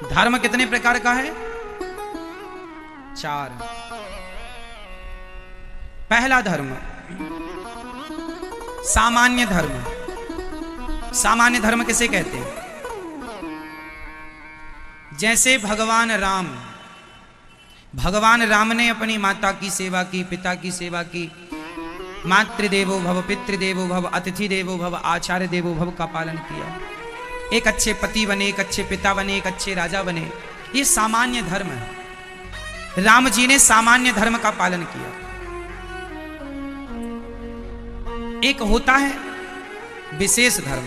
धर्म कितने प्रकार का है? 4। पहला धर्म सामान्य धर्म। सामान्य धर्म किसे कहते हैं? जैसे भगवान राम ने अपनी माता की सेवा की, पिता की सेवा की। मातृदेवो भव, पितृदेवो भव, अतिथि देवो भव, आचार्य देवो भव का पालन किया। एक अच्छे पति बने, एक अच्छे पिता बने, एक अच्छे राजा बने। ये सामान्य धर्म है। राम जी ने सामान्य धर्म का पालन किया। एक होता है विशेष धर्म।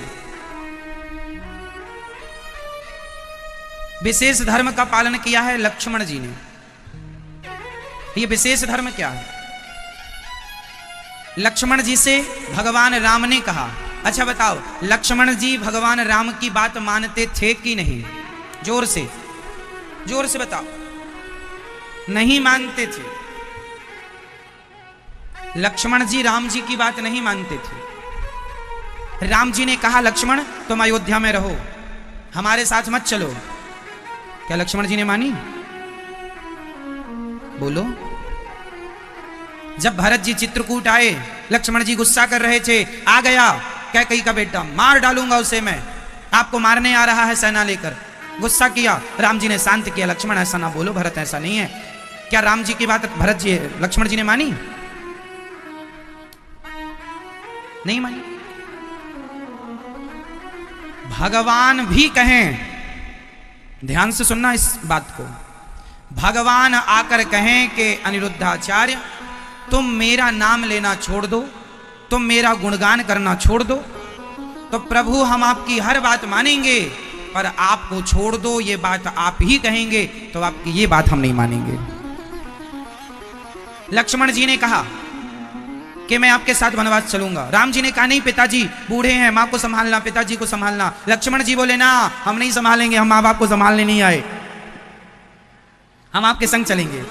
विशेष धर्म का पालन किया है लक्ष्मण जी ने। ये विशेष धर्म क्या है? लक्ष्मण जी से भगवान राम ने कहा, अच्छा बताओ, लक्ष्मण जी भगवान राम की बात मानते थे कि नहीं? जोर से बताओ। नहीं मानते थे। लक्ष्मण जी राम जी की बात नहीं मानते थे। राम जी ने कहा, लक्ष्मण तुम अयोध्या में रहो, हमारे साथ मत चलो। क्या लक्ष्मण जी ने मानी? बोलो। जब भरत जी चित्रकूट आए, लक्ष्मण जी गुस्सा कर रहे थे। आ गया कैकेयी का बेटा, मार डालूंगा उसे मैं, आपको मारने आ रहा है सेना लेकर। गुस्सा किया। राम जी ने शांत किया, लक्ष्मण ऐसा ना बोलो, भरत ऐसा नहीं है। क्या राम जी की बात भरत जी, लक्ष्मण जी ने मानी? नहीं मानी। भगवान भी कहें, ध्यान से सुनना इस बात को, भगवान आकर कहें कि अनिरुद्धाचार्य तुम मेरा नाम लेना छोड़ दो, तुम मेरा गुणगान करना छोड़ दो, तो प्रभु हम आपकी हर बात मानेंगे, पर आपको छोड़ दो ये बात आप ही कहेंगे तो आपकी ये बात हम नहीं मानेंगे। लक्ष्मण जी ने कहा कि मैं आपके साथ वनवास चलूंगा। राम जी ने कहा, नहीं पिताजी बूढ़े हैं, माँ को संभालना, पिताजी को संभालना। लक्ष्मण जी बोले, ना हम नहीं संभालेंगे, हम माँ बाप को संभालने नहीं आए, हम आपके संग चलेंगे।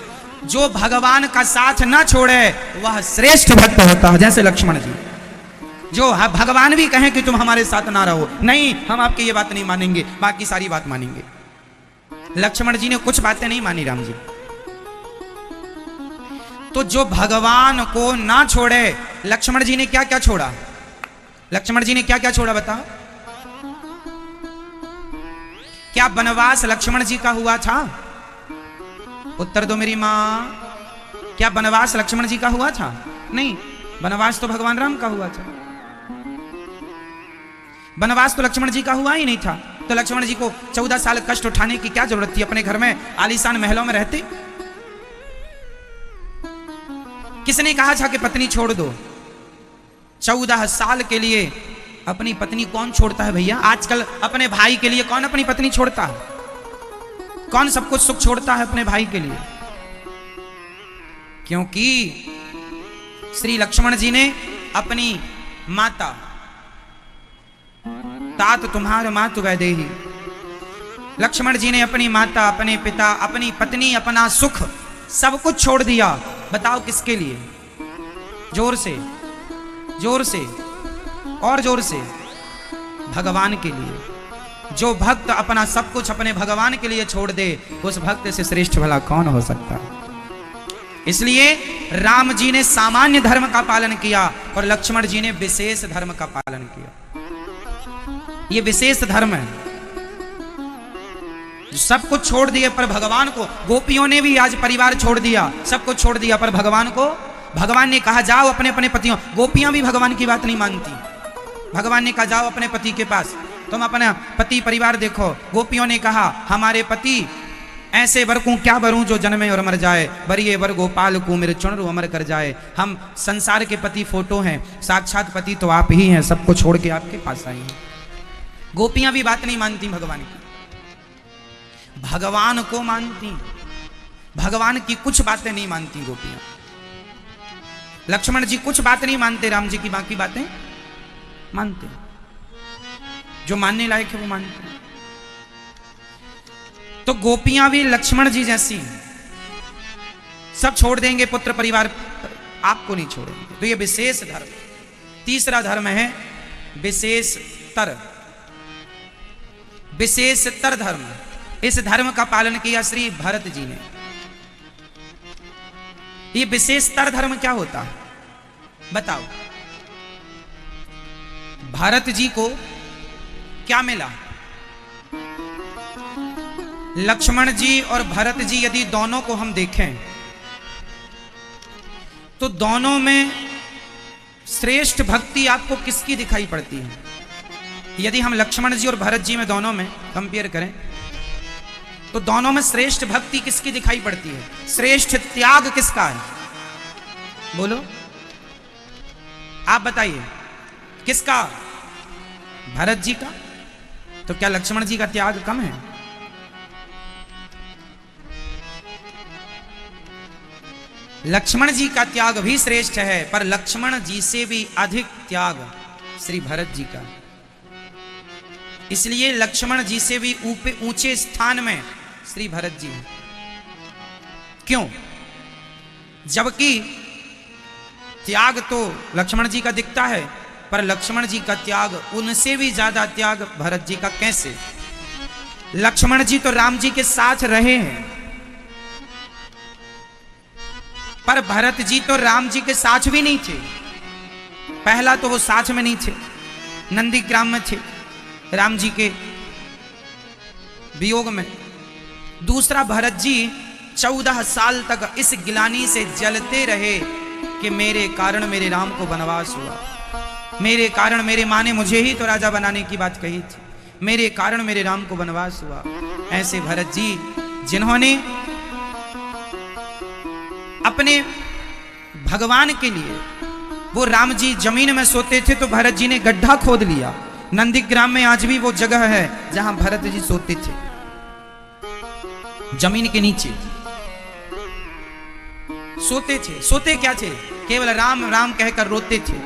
जो भगवान का साथ ना छोड़े वह श्रेष्ठ भक्त होता है, जैसे लक्ष्मण जी। जो भगवान भी कहें कि तुम हमारे साथ ना रहो, नहीं हम आपकी ये बात नहीं मानेंगे, बाकी सारी बात मानेंगे। लक्ष्मण जी ने कुछ बातें नहीं मानी राम जी। तो जो भगवान को ना छोड़े, लक्ष्मण जी ने क्या क्या छोड़ा? लक्ष्मण जी ने क्या क्या छोड़ा बताओ? क्या वनवास लक्ष्मण जी का हुआ था? उत्तर दो मेरी मां। क्या वनवास लक्ष्मण जी का हुआ था? नहीं, वनवास तो भगवान राम का हुआ था। वनवास तो लक्ष्मण जी का हुआ ही नहीं था। तो लक्ष्मण जी को 14 साल कष्ट उठाने की क्या जरूरत थी? अपने घर में आलीशान महलों में रहते। किसने कहा था कि पत्नी छोड़ दो? 14 साल के लिए अपनी पत्नी कौन छोड़ता है भैया? आजकल अपने भाई के लिए कौन अपनी पत्नी छोड़ता है? कौन सब कुछ सुख छोड़ता है अपने भाई के लिए? क्योंकि श्री लक्ष्मण जी ने अपनी माता, तात तुम्हार मातु वैदेही, लक्ष्मण जी ने अपनी माता, अपने पिता, अपनी पत्नी, अपना सुख सब कुछ छोड़ दिया। बताओ किसके लिए? जोर से और जोर से, भगवान के लिए। जो भक्त अपना सब कुछ अपने भगवान के लिए छोड़ दे, उस भक्त से श्रेष्ठ भला कौन हो सकता है? इसलिए राम जी ने सामान्य धर्म का पालन किया और लक्ष्मण जी ने विशेष धर्म का पालन किया। ये विशेष धर्म है। सब कुछ छोड़ दिए पर भगवान को। गोपियों ने भी आज परिवार छोड़ दिया, सब कुछ छोड़ दिया, पर भगवान को, भगवान ने कहा जाओ अपने अपने पतियों। गोपियां भी भगवान की बात नहीं मानती। भगवान ने कहा जाओ अपने पति के पास, तुम अपना पति परिवार देखो। गोपियों ने कहा हमारे पति ऐसे वर को क्या वरूं जो जन्मे और मर जाए, बरिए वर गोपाल को मेरे चुनरू अमर कर जाए। हम संसार के पति फोटो हैं, साक्षात पति तो आप ही हैं, सबको छोड़ के आपके पास आई हैं। गोपियां भी बात नहीं मानती भगवान की, भगवान को मानती। भगवान की कुछ बातें नहीं मानती गोपियां। लक्ष्मण जी कुछ बात नहीं मानते, राम जी की बाकी बातें मानते। जो मानने लायक है वो मानते। तो गोपियां भी लक्ष्मण जी जैसी सब छोड़ देंगे, पुत्र परिवार आपको नहीं छोड़ेंगे। तो ये विशेष धर्म। तीसरा धर्म है विशेषतर। विशेषतर धर्म। इस धर्म का पालन किया श्री भरत जी ने। ये विशेषतर धर्म क्या होता है बताओ? भरत जी को क्या मिला? लक्ष्मण जी और भरत जी यदि दोनों को हम देखें तो दोनों में श्रेष्ठ भक्ति आपको किसकी दिखाई पड़ती है? यदि हम लक्ष्मण जी और भरत जी में दोनों में कंपेयर करें तो दोनों में श्रेष्ठ भक्ति किसकी दिखाई पड़ती है? श्रेष्ठ त्याग किसका है? बोलो, आप बताइए किसका? भरत जी का। तो क्या लक्ष्मण जी का त्याग कम है? लक्ष्मण जी का त्याग भी श्रेष्ठ है, पर लक्ष्मण जी से भी अधिक त्याग श्री भरत जी का। इसलिए लक्ष्मण जी से भी ऊंचे स्थान में श्री भरत जी। क्यों? जबकि त्याग तो लक्ष्मण जी का दिखता है, पर लक्ष्मण जी का त्याग उनसे भी ज्यादा त्याग भरत जी का। कैसे? लक्ष्मण जी तो राम जी के साथ रहे हैं, पर भरत जी तो राम जी के साथ भी नहीं थे। पहला तो वो साथ में नहीं थे, नंदीग्राम में थे राम जी के वियोग में। दूसरा, भरत जी 14 साल तक इस गिलानी से जलते रहे कि मेरे कारण मेरे राम को वनवास हुआ, मेरे कारण मेरे माँ ने मुझे ही तो राजा बनाने की बात कही थी, मेरे कारण मेरे राम को वनवास हुआ। ऐसे भरत जी जिन्होंने अपने भगवान के लिए, वो राम जी जमीन में सोते थे तो भरत जी ने गड्ढा खोद लिया। नंदीग्राम में आज भी वो जगह है जहां भरत जी सोते थे, जमीन के नीचे सोते थे। सोते क्या थे? केवल राम राम कहकर रोते थे।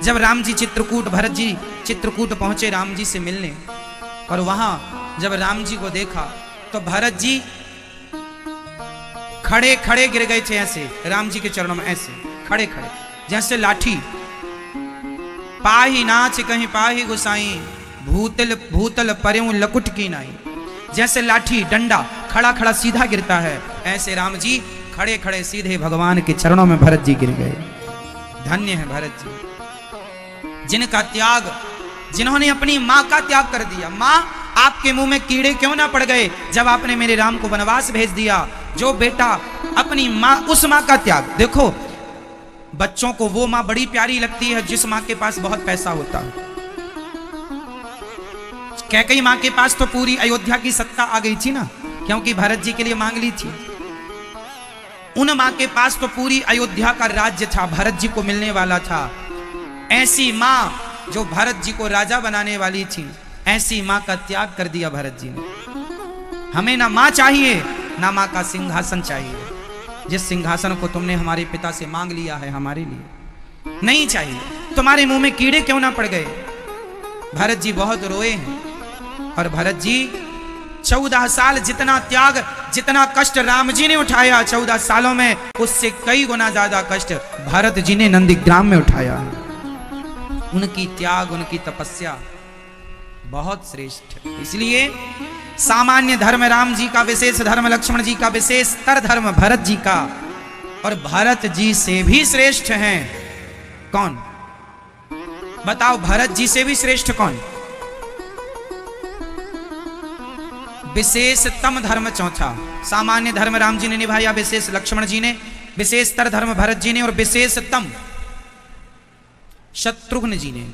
जब राम जी चित्रकूट, भरत जी चित्रकूट पहुंचे राम जी से मिलने, और वहां जब राम जी को देखा तो भरत जी खड़े खड़े गिर गए थे, ऐसे राम जी के चरणों में, ऐसे खड़े खड़े जैसे लाठी। पाही नाच कहीं पाही गुसाई, भूतल भूतल पर्यों लकुट की नाई। जैसे लाठी डंडा खड़ा खड़ा सीधा गिरता है, ऐसे राम जी खड़े खड़े सीधे भगवान के चरणों में भरत जी गिर गए। धन्य है भरत जी, जिनका त्याग, जिन्होंने अपनी मां का त्याग कर दिया। मां, आपके मुंह में कीड़े क्यों ना पड़ गए जब आपने मेरे राम को वनवास भेज दिया? जो बेटा अपनी मां, उस मां का त्याग। देखो, बच्चों को वो मां बड़ी प्यारी लगती है जिस मां के पास बहुत पैसा होता है। कैकेयी मां के पास तो पूरी अयोध्या की सत्ता आ गई थी ना, क्योंकि भरत जी के लिए मांग ली थी। उन मां के पास तो पूरी अयोध्या का राज्य था, भरत जी को मिलने वाला था। ऐसी मां जो भरत जी को राजा बनाने वाली थी, ऐसी मां का त्याग कर दिया भरत जी ने। हमें ना मां चाहिए, ना मां का सिंहासन चाहिए। जिस सिंहासन को तुमने हमारे पिता से मांग लिया है, हमारे लिए नहीं चाहिए। तुम्हारे मुंह में कीड़े क्यों ना पड़ गए? भरत जी बहुत रोए हैं। और भरत जी 14 साल, जितना त्याग, जितना कष्ट राम जी ने उठाया 14 सालों में, उससे कई गुना ज्यादा कष्ट भरत जी ने नंदीग्राम में उठाया। उनकी त्याग, उनकी तपस्या बहुत श्रेष्ठ। इसलिए सामान्य धर्म राम जी का, विशेष धर्म लक्ष्मण जी का, विशेषतर धर्म भरत जी का। और भरत जी से भी श्रेष्ठ हैं कौन? बताओ, भरत जी से भी श्रेष्ठ कौन? विशेषतम धर्म चौथा। सामान्य धर्म राम जी ने निभाया, विशेष लक्ष्मण जी ने, विशेषतर धर्म भरत जी ने, और विशेषतम शत्रुघ्न जी ने।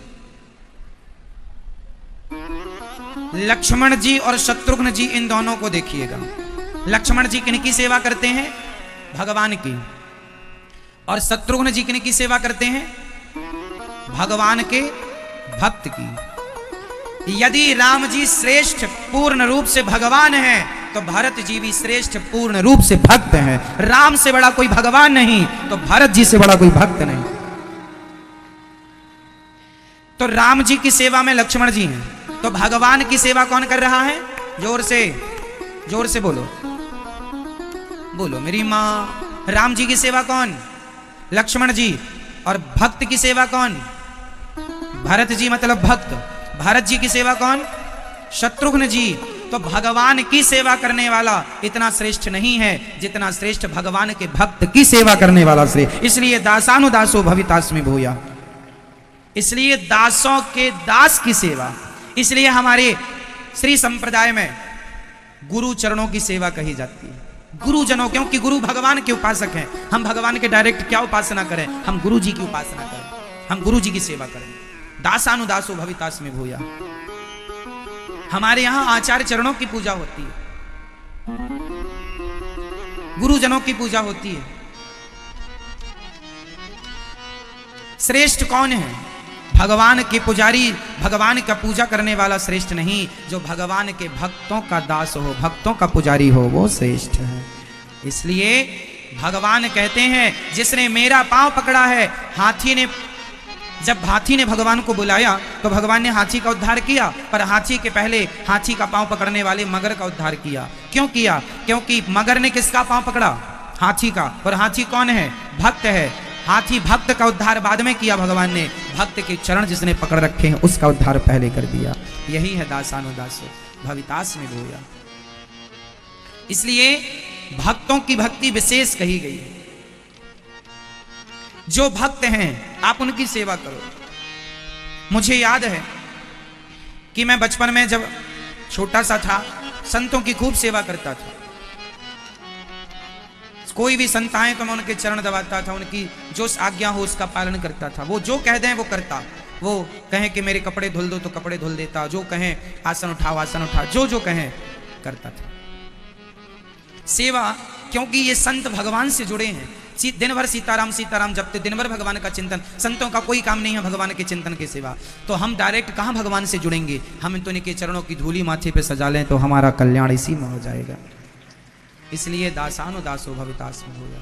लक्ष्मण जी और शत्रुघ्न जी, इन दोनों को देखिएगा। लक्ष्मण जी किनकी सेवा करते हैं? भगवान की। और शत्रुघ्न जी किनकी सेवा करते हैं? भगवान के भक्त की। यदि राम जी श्रेष्ठ पूर्ण रूप से भगवान हैं, तो भरत जी भी श्रेष्ठ पूर्ण रूप से भक्त हैं। राम से बड़ा कोई भगवान नहीं, तो भरत जी से बड़ा कोई भक्त नहीं। तो राम जी की सेवा में लक्ष्मण जी हैं, तो भगवान की सेवा कौन कर रहा है? जोर से, जोर से बोलो, बोलो मेरी मां। राम जी की सेवा कौन? लक्ष्मण जी। और भक्त की सेवा कौन? भरत जी, मतलब भक्त। भरत जी की सेवा कौन? शत्रुघ्न जी। तो भगवान की सेवा करने वाला इतना श्रेष्ठ नहीं है जितना श्रेष्ठ भगवान के भक्त की सेवा करने वाला श्रेष्ठ। इसलिए दासानुदासो भवितास्मि भूया, इसलिए दासों के दास की सेवा। इसलिए हमारे श्री संप्रदाय में गुरु चरणों की सेवा कही जाती है। गुरुजनों, क्योंकि गुरु भगवान के उपासक हैं। हम भगवान के डायरेक्ट क्या उपासना करें, हम गुरु जी की उपासना करें, हम गुरु जी की सेवा करें। दासानुदासो भवितास्मि भूया। हमारे यहां आचार्य चरणों की पूजा होती है, गुरुजनों की पूजा होती है। श्रेष्ठ कौन है? भगवान के पुजारी, भगवान का पूजा करने वाला श्रेष्ठ नहीं, जो भगवान के भक्तों का दास हो, भक्तों का पुजारी हो, वो श्रेष्ठ है। इसलिए भगवान कहते हैं जिसने मेरा पांव पकड़ा है, हाथी ने, जब हाथी ने भगवान को बुलाया तो भगवान ने हाथी का उद्धार किया, पर हाथी के पहले हाथी का पांव पकड़ने वाले मगर का उद्धार किया। क्यों किया? क्योंकि मगर ने किसका पांव पकड़ा? हाथी का। और हाथी कौन है? भक्त है। हाथी भक्त का उद्धार बाद में किया भगवान ने, भक्त के चरण जिसने पकड़ रखे हैं उसका उद्धार पहले कर दिया। यही है दासानुदासो भवितास्मि भूया। इसलिए भक्तों की भक्ति विशेष कही गई है। जो भक्त हैं आप उनकी सेवा करो। मुझे याद है कि मैं बचपन में जब छोटा सा था, संतों की खूब सेवा करता था। कोई भी संत आए तो मैं उनके चरण दबाता था, उनकी जो आज्ञा हो उसका पालन करता था। वो जो कह दें वो करता। वो कहें कि मेरे कपड़े धुल दो तो कपड़े धुल देता, जो कहें आसन उठाओ आसन उठा, जो जो कहें करता था सेवा। क्योंकि ये संत भगवान से जुड़े हैं। दिन भर सीताराम सीताराम जपते, दिन भर भगवान का चिंतन। संतों का कोई काम नहीं है भगवान के चिंतन के सिवा। तो हम डायरेक्ट कहाँ भगवान से जुड़ेंगे? हम तो इनके चरणों की धूली माथे पे सजा लें तो हमारा कल्याण इसी में हो जाएगा। इसलिए दासानुदासो भवितास्मि भूया।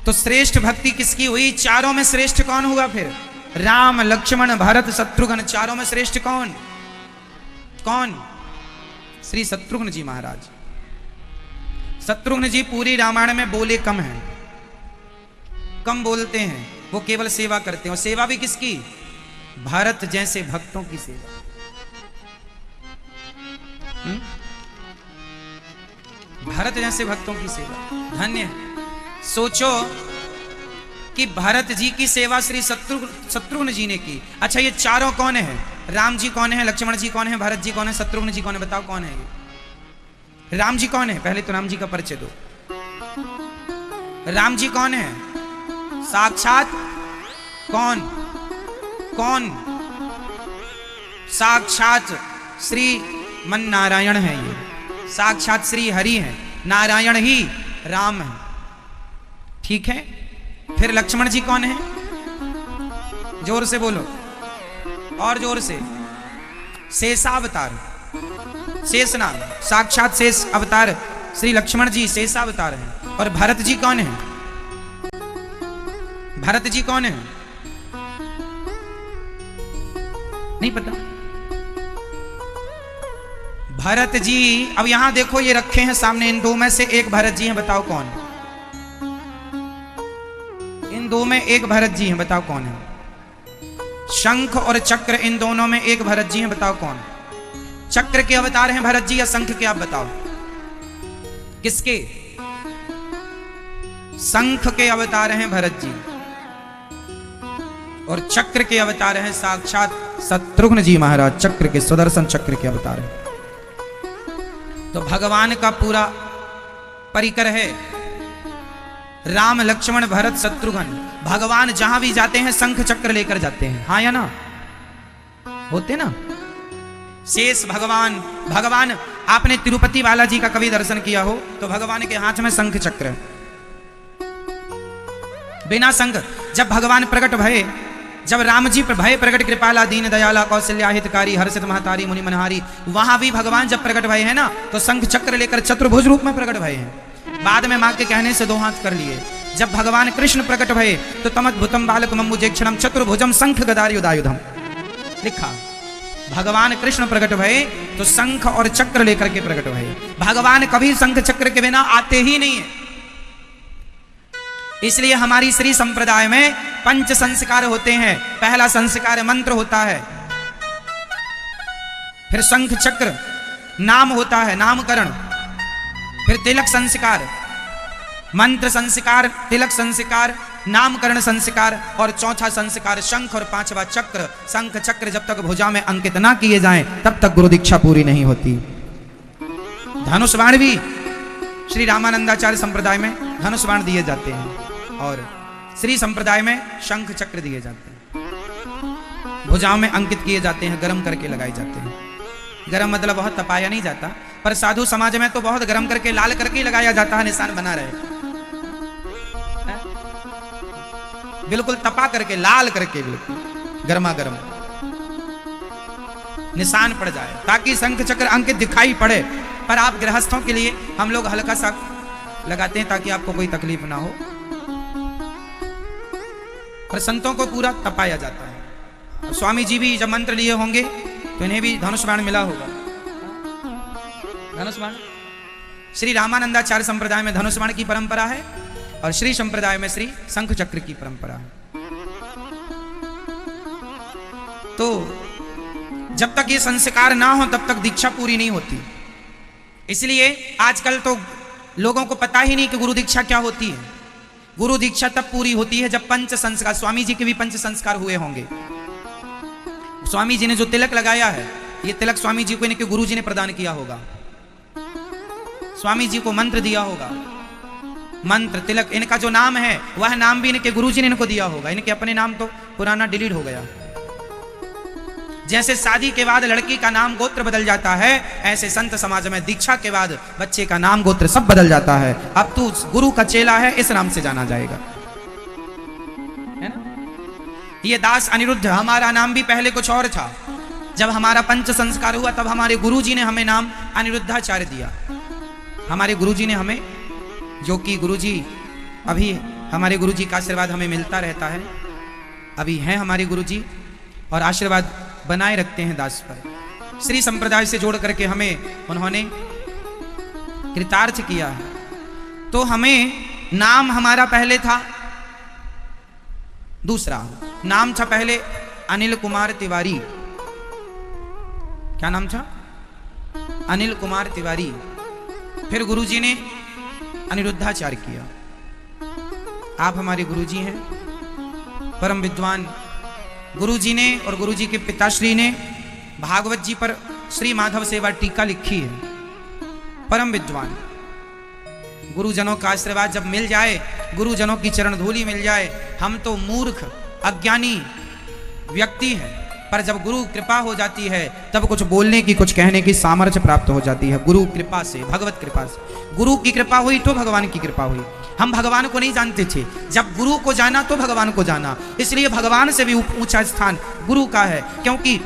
तो श्रेष्ठ भक्ति किसकी हुई? चारों में श्रेष्ठ कौन हुआ फिर? राम लक्ष्मण भरत शत्रुघ्न। चारों में श्रेष्ठ कौन? कौन? श्री शत्रुघ्न जी महाराज। शत्रुघ्न जी पूरी रामायण में बोले कम हैं, कम बोलते हैं, वो केवल सेवा करते हैं। और सेवा भी किसकी? भरत जैसे भक्तों की सेवा। भरत जैसे भक्तों की सेवा धन्य है। सोचो कि भरत जी की सेवा श्री शत्रुघ्न जी ने की। अच्छा ये चारों कौन है? राम जी कौन है? लक्ष्मण जी कौन है? भरत जी कौन है? शत्रुघ्न जी कौन है? बताओ कौन है ये? राम जी कौन है? पहले तो राम जी का परिचय दो। राम जी कौन है? साक्षात कौन? कौन? साक्षात श्री मन नारायण है। ये साक्षात श्री हरि है, नारायण ही राम है। ठीक है। फिर लक्ष्मण जी कौन है? जोर से बोलो, और जोर से। शेषावतार, शेष नाम, साक्षात शेष अवतार श्री लक्ष्मण जी शेषावतार हैं। और भरत जी कौन है? भरत जी कौन है? नहीं पता? भरत जी, अब यहां देखो ये रखे हैं सामने, इन दो में से एक भरत जी हैं, बताओ कौन? इन दो में एक भरत जी हैं, बताओ कौन है? शंख और चक्र, इन दोनों में एक भरत जी हैं, बताओ कौन? चक्र के अवतार हैं भरत जी या शंख के? आप बताओ किसके? शंख के अवतार हैं भरत जी, और चक्र के अवतार हैं साक्षात शत्रुघ्न जी महाराज। चक्र के, सुदर्शन चक्र के अवतार हैं। तो भगवान का पूरा परिकर है, राम लक्ष्मण भरत शत्रुघ्न। भगवान जहां भी जाते हैं शंख चक्र लेकर जाते हैं, हाँ या ना? होते ना? शेष भगवान, भगवान आपने तिरुपति बालाजी का कभी दर्शन किया हो तो भगवान के हाथ में शंख चक्र है। बिना शंख, जब भगवान प्रकट भये, जब राम जी भय प्रकट कृपाला दीन दयाला कौशल्या हितकारी हर्षित महतारी मुनि मनहारी, वहां भी भगवान जब प्रकट भये हैं ना तो शंख चक्र लेकर चतुर्भुज रूप में प्रकट भये हैं। बाद में मां के कहने से दो हाथ कर लिए। जब भगवान कृष्ण प्रकट भये तो तमद्भुतम बालक मम्मुजेक्षणम चतुर्भुजम शंख गदायुधायुधम लिखा। भगवान कृष्ण प्रकट भये तो शंख और चक्र लेकर के प्रकट भये। भगवान कभी शंख चक्र के बिना आते ही नहीं है। इसलिए हमारी श्री संप्रदाय में 5 संस्कार होते हैं। पहला संस्कार मंत्र होता है। फिर शंख चक्र नाम होता है, नामकरण, फिर तिलक संस्कार, मंत्र संस्कार, तिलक संस्कार, नामकरण संस्कार और चौथा संस्कार शंख और पांचवा चक्र। शंख चक्र जब तक भुजा में अंकित ना किए जाएं तब तक गुरु दीक्षा पूरी नहीं होती। धनुष बाण भी श्री रामानंदाचार्य संप्रदाय में धनुष बाण दिए जाते हैं और श्री संप्रदाय में शंख चक्र दिए जाते हैं, भुजाओं में अंकित किए जाते हैं, गरम करके लगाए जाते हैं। गरम मतलब बहुत तपाया नहीं जाता, पर साधु समाज में तो बहुत गरम करके लाल करके ही लगाया जाता है, निशान बना रहे, बिल्कुल तपा करके लाल करके बिल्कुल गर्मा गर्म निशान पड़ जाए ताकि शंख चक्र अंकित दिखाई पड़े। पर आप गृहस्थों के लिए हम लोग हल्का सा लगाते हैं ताकि आपको कोई तकलीफ ना हो, पर संतों को पूरा तपाया जाता है। स्वामी जी भी जब मंत्र लिए होंगे तो इन्हें भी धनुष बाण मिला होगा। धनुष बाण श्री रामानंदाचार्य संप्रदाय में धनुष बाण की परंपरा है और श्री संप्रदाय में श्री शंख चक्र की परंपरा है। तो जब तक ये संस्कार ना हो तब तक दीक्षा पूरी नहीं होती। इसलिए आजकल तो लोगों को पता ही नहीं कि गुरु दीक्षा क्या होती है। गुरु दीक्षा तब पूरी होती है जब पंच संस्कार, स्वामी जी के भी पंच संस्कार हुए होंगे। स्वामी जी ने जो तिलक लगाया है, ये तिलक स्वामी जी को इनके गुरु जी ने प्रदान किया होगा। स्वामी जी को मंत्र दिया होगा, मंत्र तिलक, इनका जो नाम है वह नाम भी इनके गुरु जी ने इनको दिया होगा। इनके अपने नाम तो पुराना डिलीट हो गया। जैसे शादी के बाद लड़की का नाम गोत्र बदल जाता है, ऐसे संत समाज में दीक्षा के बाद बच्चे का नाम गोत्र सब बदल जाता है। अब तू गुरु का चेला है इस नाम से जाना जाएगा, है ना। ये दास अनिरुद्ध, हमारा नाम भी पहले कुछ और था। जब हमारा पंच संस्कार हुआ तब हमारे गुरु जी ने हमें नाम अनिरुद्धाचार्य दिया। हमारे गुरु जी ने हमें, जो कि गुरु जी अभी हमारे गुरु जी का आशीर्वाद हमें मिलता रहता है, अभी हैं हमारे गुरु जी और आशीर्वाद बनाए रखते हैं दास पर। श्री संप्रदाय से जोड़ करके हमें उन्होंने कृतार्थ किया है। तो हमें नाम हमारा पहले था दूसरा, नाम था पहले अनिल कुमार तिवारी। क्या नाम था? अनिल कुमार तिवारी। फिर गुरुजी ने अनिरुद्धाचार्य किया। आप हमारे गुरुजी हैं, परम विद्वान गुरुजी ने और गुरुजी के पिताश्री ने भागवत जी पर श्री माधव सेवा टीका लिखी है। परम विद्वान गुरुजनों का आशीर्वाद जब मिल जाए, गुरुजनों की चरण धूलि मिल जाए, हम तो मूर्ख अज्ञानी व्यक्ति हैं, पर जब गुरु कृपा हो जाती है तब कुछ बोलने की, कुछ कहने की सामर्थ्य प्राप्त हो जाती है। गुरु कृपा से, भगवत कृपा से। गुरु की कृपा हुई तो भगवान की कृपा हुई। हम भगवान को नहीं जानते थे, जब गुरु को जाना तो भगवान को जाना। इसलिए भगवान से भी ऊंचा स्थान गुरु का है, क्योंकि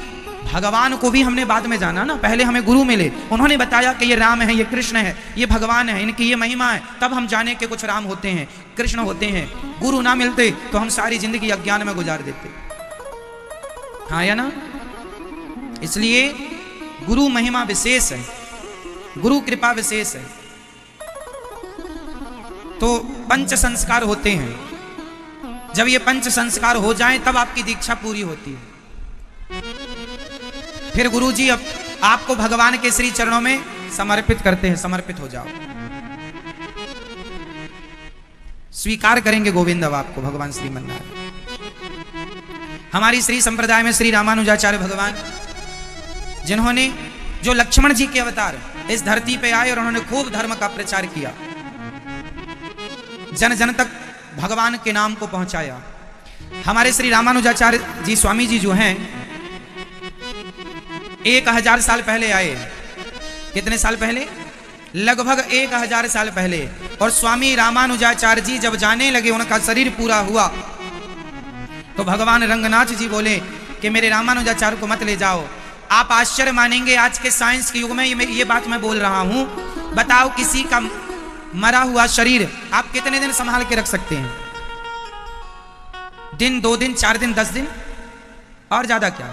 भगवान को भी हमने बाद में जाना ना। पहले हमें गुरु मिले, उन्होंने बताया कि ये राम है, ये कृष्ण है, ये भगवान है, इनकी ये महिमा है, तब हम जाने के कुछ राम होते हैं, कृष्ण होते हैं। गुरु ना मिलते तो हम सारी जिंदगी अज्ञान में गुजार देते, हाँ या ना। इसलिए गुरु महिमा विशेष है, गुरु कृपा विशेष है। तो पंच संस्कार होते हैं, जब ये पंच संस्कार हो जाएं तब आपकी दीक्षा पूरी होती है। फिर गुरु जी अब आपको भगवान के श्री चरणों में समर्पित करते हैं। समर्पित हो जाओ, स्वीकार करेंगे गोविंद अब आपको भगवान श्रीमन्नारायण। हमारी श्री संप्रदाय में श्री रामानुजाचार्य भगवान, जिन्होंने, जो लक्ष्मण जी के अवतार इस धरती पे आए और उन्होंने खूब धर्म का प्रचार किया, जन जन तक भगवान के नाम को पहुंचाया। हमारे श्री रामानुजाचार्य जी स्वामी जी जो हैं 1000 साल पहले आए। कितने साल पहले? लगभग 1000 साल पहले। और स्वामी रामानुजाचार्य जी जब जाने लगे, उनका शरीर पूरा हुआ, तो भगवान रंगनाथ जी बोले कि मेरे रामानुजाचार्य को मत ले जाओ। आप आश्चर्य मानेंगे, आज के साइंस के युग में ये बात मैं बोल रहा हूं। बताओ किसी का मरा हुआ शरीर आप कितने दिन संभाल के रख सकते हैं? दिन, 2 दिन, 4 दिन, 10 दिन, और ज्यादा क्या।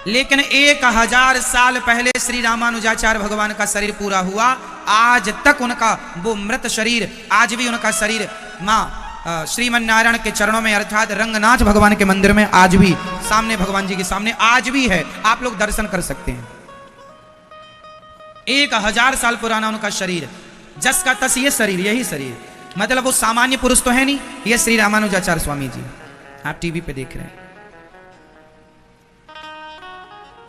लेकिन 1000 साल पहले श्री रामानुजाचार्य भगवान का शरीर पूरा हुआ। आज तक उनका वो मृत शरीर, आज भी उनका शरीर मां श्रीमन्नारायण के चरणों में, अर्थात रंगनाथ भगवान के मंदिर में आज भी, सामने भगवान जी के सामने आज भी है। आप लोग दर्शन कर सकते हैं। 1000 साल पुराना उनका शरीर, जस का तस ये शरीर, यही शरीर, मतलब वो सामान्य पुरुष तो है नहीं, ये श्री रामानुजाचार्य स्वामी जी आप टीवी पे देख रहे हैं।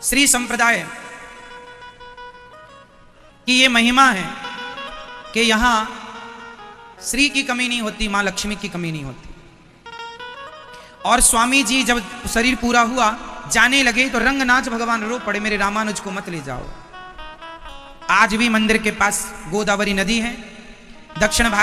श्री संप्रदाय की ये महिमा है कि यहां श्री की कमी नहीं होती, मां लक्ष्मी की कमी नहीं होती। और स्वामी जी जब शरीर पूरा हुआ जाने लगे तो रंगनाच भगवान रो पड़े, मेरे रामानुज को मत ले जाओ। आज भी मंदिर के पास गोदावरी नदी है, दक्षिण भारत